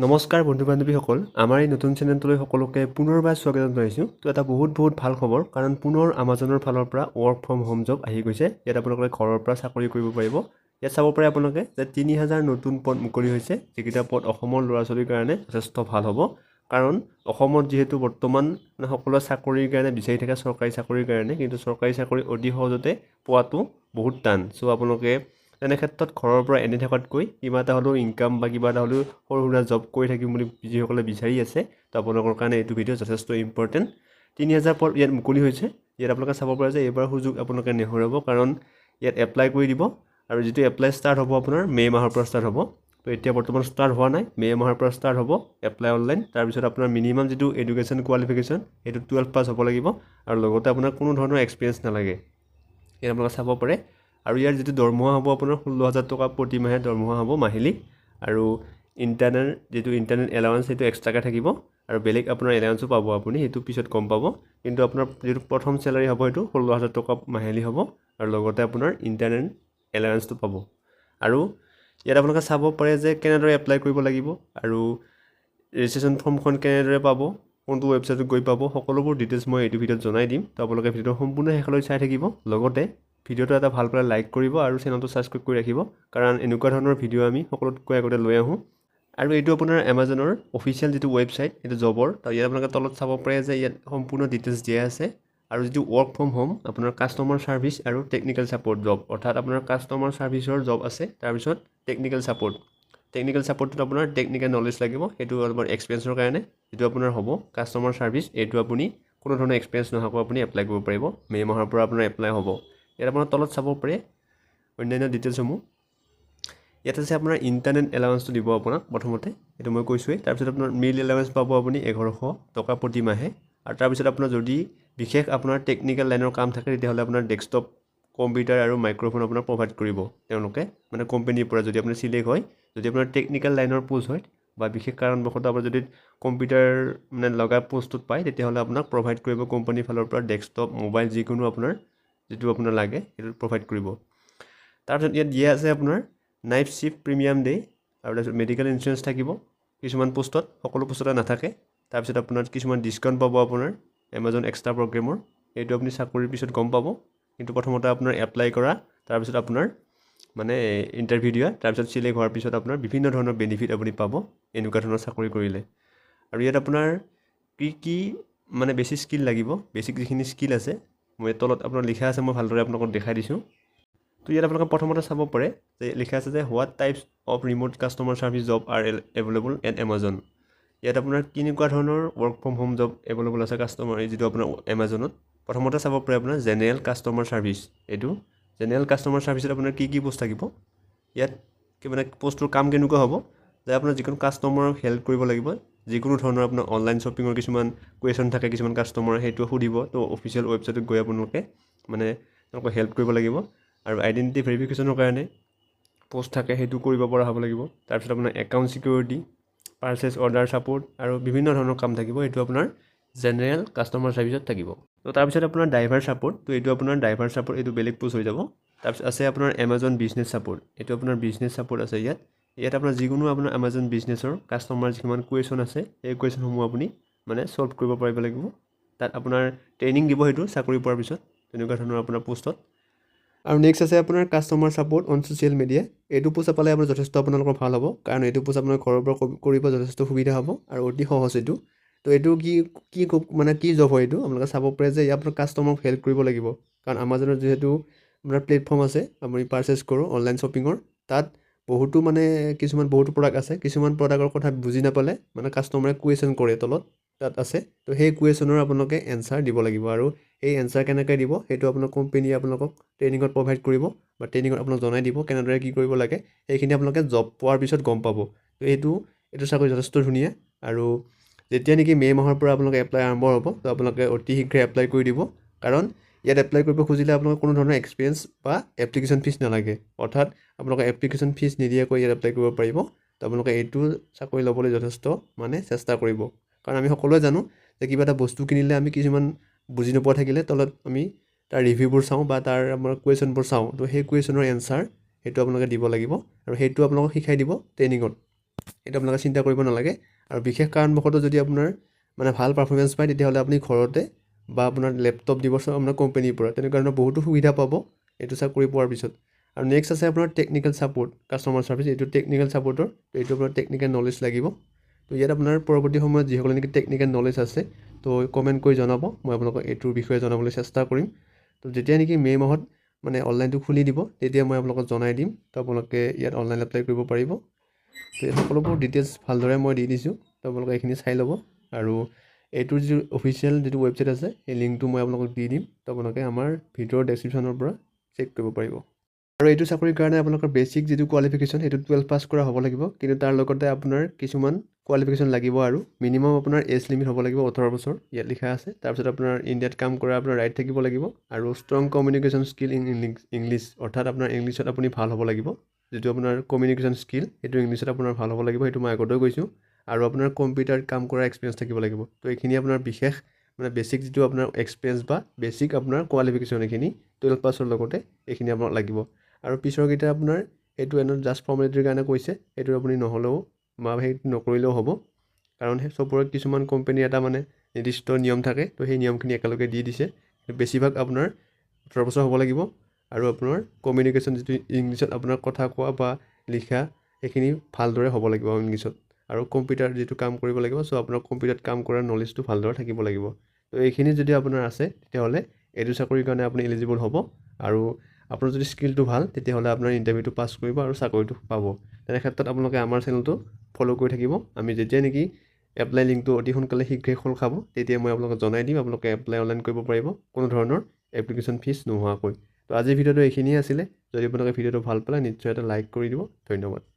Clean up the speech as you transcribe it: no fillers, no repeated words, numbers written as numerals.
নমস্কাৰ বন্ধু বান্ধৱীসকল, আমাৰ এই নতুন চেনেলটোলৈ সকলোকে পুনৰবাৰ স্বাগতম জনাইছোঁ। তো এটা বহুত ভাল খবৰ, কাৰণ পুনৰ আমাজনৰ ফালৰ পৰা ৱৰ্ক ফ্ৰম হোম জব আহি গৈছে। ইয়াত আপোনালোকে ঘৰৰ পৰা চাকৰি কৰিব পাৰিব। ইয়াত চাব পাৰে আপোনালোকে যে 3000 নতুন পদ মুকলি হৈছে, যিকেইটা পদ অসমৰ ল'ৰা ছোৱালীৰ কাৰণে যথেষ্ট ভাল হ'ব। কাৰণ অসমত যিহেতু বৰ্তমান সকলোৱে চাকৰিৰ কাৰণে বিচাৰি থাকে, চৰকাৰী চাকৰিৰ কাৰণে, কিন্তু চৰকাৰী চাকৰি অতি সহজতে পোৱাটো বহুত টান। চ' আপোনালোকে তেনে ক্ষেত্ৰত ঘৰৰ পৰা এনে থকাতকৈ কিবা এটা হ'লেও ইনকাম বা কিবা এটা হ'লেও সৰু সুৰা জব কৰি থাকিম বুলি যিসকলে বিচাৰি আছে, তো আপোনালোকৰ কাৰণে এইটো ভিডিঅ' যথেষ্ট ইম্পৰ্টেণ্ট। 3000 পদ ইয়াত মুকলি হৈছে। ইয়াত আপোনালোকে চাব পাৰে যে এইবাৰ সুযোগ আপোনালোকে নেহেৰুৱাব, কাৰণ ইয়াত এপ্লাই কৰি দিব। আৰু যিটো এপ্লাই ষ্টাৰ্ট হ'ব আপোনাৰ মে' মাহৰ পৰা ষ্টাৰ্ট হ'ব। তো এতিয়া বৰ্তমান ষ্টাৰ্ট হোৱা নাই, মে' মাহৰ পৰা ষ্টাৰ্ট হ'ব এপ্লাই অনলাইন। তাৰপিছত আপোনাৰ মিনিমাম যিটো এডুকেশ্যন কোৱালিফিকেশ্যন সেইটো 12 পাছ হ'ব লাগিব, আৰু লগতে আপোনাৰ কোনো ধৰণৰ এক্সপিৰিয়েঞ্চ নালাগে। ইয়াত আপোনালোকে চাব পাৰে। আৰু ইয়াৰ যিটো দৰমহা হ'ব আপোনাৰ 16,000 টকা প্ৰতিমাহে দৰমহা হ'ব মাহিলী। আৰু ইণ্টাৰনেট এলাউঞ্চ সেইটো এক্সট্ৰাকৈ থাকিব, আৰু বেলেগ আপোনাৰ এলাউঞ্চো পাব আপুনি, সেইটো পিছত গম পাব। কিন্তু আপোনাৰ যিটো প্ৰথম চেলাৰী হ'ব সেইটো 16,000 টকা মাহিলী হ'ব, আৰু লগতে আপোনাৰ ইণ্টাৰনেট এলাউঞ্চটো পাব। আৰু ইয়াত আপোনালোকে চাব পাৰে যে কেনেদৰে এপ্লাই কৰিব লাগিব, আৰু ৰেজিষ্ট্ৰেশ্যন ফৰ্মখন কেনেদৰে পাব, কোনটো ৱেবছাইটত গৈ পাব, সকলোবোৰ ডিটেইলছ মই এইটো ভিডিঅ'ত জনাই দিম। তো আপোনালোকে ভিডিঅ'টো সম্পূৰ্ণ শেষলৈ চাই থাকিব। লগতে ভিডিঅ'টো এটা ভাল পালে লাইক কৰিব আৰু চেনেলটো ছাবস্ক্ৰাইব কৰি ৰাখিব, কাৰণ এনেকুৱা ধৰণৰ ভিডিঅ' আমি সকলোতকৈ আগতে লৈ আহোঁ। আৰু এইটো আপোনাৰ এমাজনৰ অফিচিয়েল যিটো ৱেবছাইট, সেইটো জবৰ। তো ইয়াত আপোনালোকে তলত চাব পাৰে যে ইয়াত সম্পূৰ্ণ ডিটেইলছ দিয়া আছে। আৰু যিটো ৱৰ্ক ফ্ৰম হোম আপোনাৰ কাষ্টমাৰ ছাৰ্ভিচ আৰু টেকনিকেল ছাপৰ্ট জব, অৰ্থাৎ আপোনাৰ কাষ্টমাৰ ছাৰ্ভিচৰ জব আছে, তাৰপিছত টেকনিকেল ছাপৰ্টটোত আপোনাৰ টেকনিকেল নলেজ লাগিব, সেইটো অলপমান এক্সপিৰিয়েঞ্চৰ কাৰণে। যিটো আপোনাৰ হ'ব কাষ্টমাৰ ছাৰ্ভিচ, এইটো আপুনি কোনো ধৰণৰ এক্সপিৰিয়েঞ্চ নোহোৱাকৈ আপুনি এপ্লাই কৰিব পাৰিব। মে' মাহৰ পৰা আপোনাৰ এপ্লাই হ'ব। ইয়াত আপোনাৰ তলত চাব পাৰে অন্যান্য ডিটেইলছসমূহ। ইয়াত আছে আপোনাৰ ইণ্টাৰনেট এলাউঞ্চটো দিব আপোনাক প্ৰথমতে, এইটো মই কৈছোঁৱেই। তাৰপিছত আপোনাৰ মিল এলাউঞ্চ পাব আপুনি 1100 টকা প্ৰতি মাহে। আৰু তাৰপিছত আপোনাৰ যদি বিশেষ আপোনাৰ টেকনিকেল লাইনৰ কাম থাকে, তেতিয়াহ'লে আপোনাৰ ডেস্কটপ কম্পিউটাৰ আৰু মাইক্ৰ'ফোন আপোনাৰ প্ৰভাইড কৰিব তেওঁলোকে, মানে কোম্পানীৰ পৰা যদি আপুনি চিলেক্ট হয়। যদি আপোনাৰ টেকনিকেল লাইনৰ পোষ্ট হয় বা বিশেষ কাৰণবশতঃ আপোনাৰ যদি কম্পিউটাৰ মানে লগা পোষ্টটোত পায়, তেতিয়াহ'লে আপোনাক প্ৰভাইড কৰিব কোম্পানীৰ ফালৰ পৰা ডেস্কটপ মোবাইল যিকোনো আপোনাৰ যিটো আপোনাৰ লাগে সেইটো প্ৰভাইড কৰিব। তাৰপিছত ইয়াত দিয়া আছে আপোনাৰ নাইট শ্বিফ্ট প্ৰিমিয়াম ডে', আৰু তাৰপিছত মেডিকেল ইঞ্চুৰেঞ্চ থাকিব কিছুমান পোষ্টত, সকলো পোষ্টতে নাথাকে। তাৰপিছত আপোনাৰ কিছুমান ডিছকাউণ্ট পাব আপোনাৰ এমাজন এক্সট্ৰা প্ৰগ্ৰেমৰ, এইটো আপুনি চাকৰিৰ পিছত গম পাব। কিন্তু প্ৰথমতে আপোনাৰ এপ্লাই কৰা, তাৰপিছত আপোনাৰ মানে ইণ্টাৰভিউ দিয়া, তাৰপিছত চিলেক্ট হোৱাৰ পিছত আপোনাৰ বিভিন্ন ধৰণৰ বেনিফিট আপুনি পাব এনেকুৱা ধৰণৰ চাকৰি কৰিলে। আৰু ইয়াত আপোনাৰ কি মানে বেছিক স্কিল লাগিব, বেছিক যিখিনি স্কিল আছে মই তলত আপোনাৰ লিখা আছে, মই ভালদৰে আপোনালোকক দেখাই দিছোঁ। তো ইয়াত আপোনালোকে প্ৰথমতে চাব পাৰে যে লিখা আছে যে what types of remote customer service job R available at Amazon. ইয়াত আপোনাৰ কেনেকুৱা ধৰণৰ work from home job available আছে কাষ্টমাৰ যিটো আপোনাৰ এমাজনত। প্ৰথমতে চাব পাৰে আপোনাৰ জেনেৰেল কাষ্টমাৰ ছাৰ্ভিচ, এইটো জেনেৰেল কাষ্টমাৰ ছাৰ্ভিচত আপোনাৰ কি পোষ্ট থাকিব। ইয়াত মানে পোষ্টটোৰ কাম কেনেকুৱা হ'ব যে আপোনাৰ যিকোনো কাষ্টমাৰক হেল্প কৰিব লাগিব, যিকোনো ধৰণৰ আপোনাৰ অনলাইন শ্বপিঙৰ কিছুমান কুৱেশ্যন থাকে, কিছুমান কাষ্টমাৰে সেইটো সুধিব, তো অফিচিয়েল ৱেবছাইটত গৈ আপোনালোকে মানে তেওঁলোকক হেল্প কৰিব লাগিব। আৰু আইডেণ্টিটি ভেৰিফিকেশ্যনৰ কাৰণে পোষ্ট থাকে, সেইটো কৰিব পৰা হ'ব লাগিব। তাৰপিছত আপোনাৰ account security, purchase order support আৰু বিভিন্ন ধৰণৰ কাম থাকিব, এইটো আপোনাৰ জেনেৰেল কাষ্টমাৰ ছাৰ্ভিচত থাকিব। তো তাৰপিছত আপোনাৰ ড্ৰাইভাৰ ছাপোৰ্ট, তো এইটো আপোনাৰ ড্ৰাইভাৰ ছাপোৰ্ট, এইটো বেলেগ পোষ্ট হৈ যাব। তাৰপিছত আছে আপোনাৰ এমাজন বিজনেছ ছাপোৰ্ট, এইটো আপোনাৰ বিজনেছ ছাপোৰ্ট আছে ইয়াত আপোনাৰ যিকোনো আপোনাৰ এমাজন বিজনেছৰ কাষ্টমাৰ যিমান কুৱেশ্যন আছে, সেই কুৱেশ্যনসমূহ আপুনি মানে ছল্ভ কৰিব পাৰিব লাগিব। তাত আপোনাৰ ট্ৰেইনিং দিব, সেইটো চাকৰি পোৱাৰ পিছত তেনেকুৱা ধৰণৰ আপোনাৰ পোষ্টত। আৰু নেক্সট আছে আপোনাৰ customer support on social media, এইটো পোষ্ট পালে আপোনাৰ যথেষ্ট আপোনালোকৰ ভাল হ'ব, কাৰণ এইটো পোষ্ট আপোনাৰ ঘৰৰ পৰা কৰিব যথেষ্ট সুবিধা হ'ব আৰু অতি সহজ এইটো। তো এইটো কি জব হয়, এইটো আপোনালোকে চাব পাৰে যে ইয়াত আপোনাৰ কাষ্টমাৰক হেল্প কৰিব লাগিব, কাৰণ আমাজনৰ যিহেতু আপোনাৰ প্লেটফৰ্ম আছে, আপুনি পাৰ্চেছ কৰোঁ অনলাইন শ্বপিঙৰ, তাত বহুতো প্ৰডাক্ট আছে, কিছুমান প্ৰডাক্টৰ কথা বুজি নাপালে মানে কাষ্টমাৰে কুৱেশ্যন কৰে তলত, তাত আছে। তো সেই কুৱেশ্যনৰ আপোনালোকে এনচাৰ দিব লাগিব, আৰু সেই এনচাৰ কেনেকৈ দিব সেইটো আপোনাৰ কোম্পেনীয়ে আপোনালোকক ট্ৰেইনিঙত প্ৰভাইড কৰিব, বা ট্ৰেইনিঙত আপোনাক জনাই দিব কেনেদৰে কি কৰিব লাগে। সেইখিনি আপোনালোকে জব পোৱাৰ পিছত গম পাব। তো এইটো চাকৰি যথেষ্ট ধুনীয়া। আৰু যেতিয়া নেকি মে' মাহৰ পৰা আপোনালোকে এপ্লাই আৰম্ভ হ'ব, তো আপোনালোকে অতি শীঘ্ৰে এপ্লাই কৰি দিব, কাৰণ ইয়াত এপ্লাই কৰিব খুজিলে আপোনালোকৰ কোনো ধৰণৰ এক্সপিৰিয়েঞ্চ বা এপ্লিকেশ্যন ফিজ নালাগে, অৰ্থাৎ আপোনালোকে এপ্লিকেশ্যন ফিজ নিদিয়াকৈ ইয়াত এপ্লাই কৰিব পাৰিব। তো আপোনালোকে এইটো চাকৰি ল'বলৈ যথেষ্ট মানে চেষ্টা কৰিব, কাৰণ আমি সকলোৱে জানো যে কিবা এটা বস্তু কিনিলে আমি কিছুমান বুজি নোপোৱা থাকিলে তলত আমি তাৰ ৰিভিউবোৰ চাওঁ বা তাৰ আমাৰ কুৱেশ্যনবোৰ চাওঁ। তো সেই কুৱেশ্যনৰ এনচাৰ সেইটো আপোনালোকে দিব লাগিব, আৰু সেইটো আপোনালোকক শিকাই দিব ট্ৰেইনিঙত। এইটো আপোনালোকে চিন্তা কৰিব নালাগে আৰু বিশেষ কাৰণবশতঃ যদি আপোনাৰ মানে ভাল পাৰফৰ্মেঞ্চ পায় তেতিয়াহ'লে আপুনি ঘৰতে বা আপোনাৰ লেপটপ দিব আপোনাৰ কোম্পানীৰ পৰা তেনেকুৱা ধৰণৰ বহুতো সুবিধা পাব এইটো চাকৰি পোৱাৰ পিছত আৰু নেক্সট আছে আপোনাৰ টেকনিকেল ছাপোৰ্ট কাষ্টমাৰ ছাৰ্ভিচ এইটো টেকনিকেল ছাপোৰ্টৰ তো এইটো আপোনাৰ টেকনিকেল নলেজ লাগিব তো ইয়াত আপোনাৰ পৰৱৰ্তী সময়ত যিসকলে নেকি টেকনিকেল নলেজ আছে তো কমেণ্ট কৰি জনাব মই আপোনালোকক এইটোৰ বিষয়ে জনাবলৈ চেষ্টা কৰিম তো যেতিয়া নেকি মে' মাহত মানে অনলাইনটো খুলি দিব তেতিয়া মই আপোনালোকক জনাই দিম তো আপোনালোকে ইয়াত অনলাইন এপ্লাই কৰিব পাৰিব তো এই সকলোবোৰ ডিটেইলছ ভালদৰে মই দি দিছোঁ তো আপোনালোকে এইখিনি চাই ল'ব আৰু এইটোৰ যিটো অফিচিয়েল যিটো ৱেবছাইট আছে সেই লিংকটো মই আপোনালোকক দি দিম তো আপোনালোকে আমাৰ ভিডিঅ'ৰ ডেছক্ৰিপশ্যনৰ পৰা চেক কৰিব পাৰিব আৰু এইটো চাকৰিৰ কাৰণে আপোনালোকৰ বেছিক যিটো কোৱালিফিকেশ্যন সেইটো 12 পাছ কৰা হ'ব লাগিব কিন্তু তাৰ লগতে আপোনাৰ কিছুমান কোৱালিফিকেশ্যন লাগিব আৰু মিনিমাম আপোনাৰ এজ লিমিট হ'ব লাগিব 18 বছৰ ইয়াত লিখা আছে তাৰপিছত আপোনাৰ ইণ্ডিয়াত কাম কৰা আপোনাৰ ৰাইট থাকিব লাগিব আৰু strong communication skill in English অৰ্থাৎ আপোনাৰ ইংলিছত আপুনি ভাল হ'ব লাগিব যিটো আপোনাৰ কমিউনিকেশ্যন স্কিল সেইটো ইংলিছত আপোনাৰ ভাল হ'ব লাগিব সেইটো মই আগতেও কৈছোঁ আৰু আপোনাৰ কম্পিউটাৰত কাম কৰা এক্সপিৰিয়েঞ্চ থাকিব লাগিব তো এইখিনি আপোনাৰ বিশেষ মানে বেছিক যিটো আপোনাৰ এক্সপিৰিয়েঞ্চ বা বেছিক আপোনাৰ কোৱালিফিকেশ্যন এইখিনি 12 পাছৰ লগতে এইখিনি আপোনাক লাগিব আৰু পিছৰকেইটা আপোনাৰ এইটো এনে জাষ্ট ফৰ্মেলিটিৰ কাৰণে কৈছে সেইটো আপুনি নহ'লেও বা সেইটো নকৰিলেও হ'ব কাৰণ চবৰে কিছুমান কোম্পানী এটা মানে নিৰ্দিষ্ট নিয়ম থাকে তো সেই নিয়মখিনি একেলগে দি দিছে বেছিভাগ আপোনাৰ 18 বছৰ হ'ব লাগিব আৰু আপোনাৰ কমিউনিকেশ্যন যিটো ইংলিছত আপোনাৰ কথা কোৱা বা লিখা সেইখিনি ভালদৰে হ'ব লাগিব ইংলিছত আৰু কম্পিউটাৰ যিটো কাম কৰিব লাগিব চ' আপোনাৰ কম্পিউটাৰত কাম কৰাৰ নলেজটো ভালদৰে থাকিব লাগিব তো এইখিনি যদি আপোনাৰ আছে তেতিয়াহ'লে এইটো চাকৰিৰ কাৰণে আপুনি এলিজিবল হ'ব আৰু আপোনাৰ যদি স্কিলটো ভাল তেতিয়াহ'লে আপোনাৰ ইণ্টাৰভিউটো পাছ কৰিব আৰু চাকৰিটো পাব তেনে ক্ষেত্ৰত আপোনালোকে আমাৰ চেনেলটো ফ'ল' কৰি থাকিব আমি যেতিয়াই নেকি এপ্লাই লিংকটো অতি সোনকালে শীঘ্ৰেই খোল খাব তেতিয়া মই আপোনালোকক জনাই দিম আপোনালোকে এপ্লাই অনলাইন কৰিব পাৰিব কোনো ধৰণৰ এপ্লিকেশ্যন ফিজ নোহোৱাকৈ তো আজিৰ ভিডিঅ'টো এইখিনিয়ে আছিলে যদি আপোনালোকে ভিডিঅ'টো ভাল পালে নিশ্চয় এটা লাইক কৰি দিব ধন্যবাদ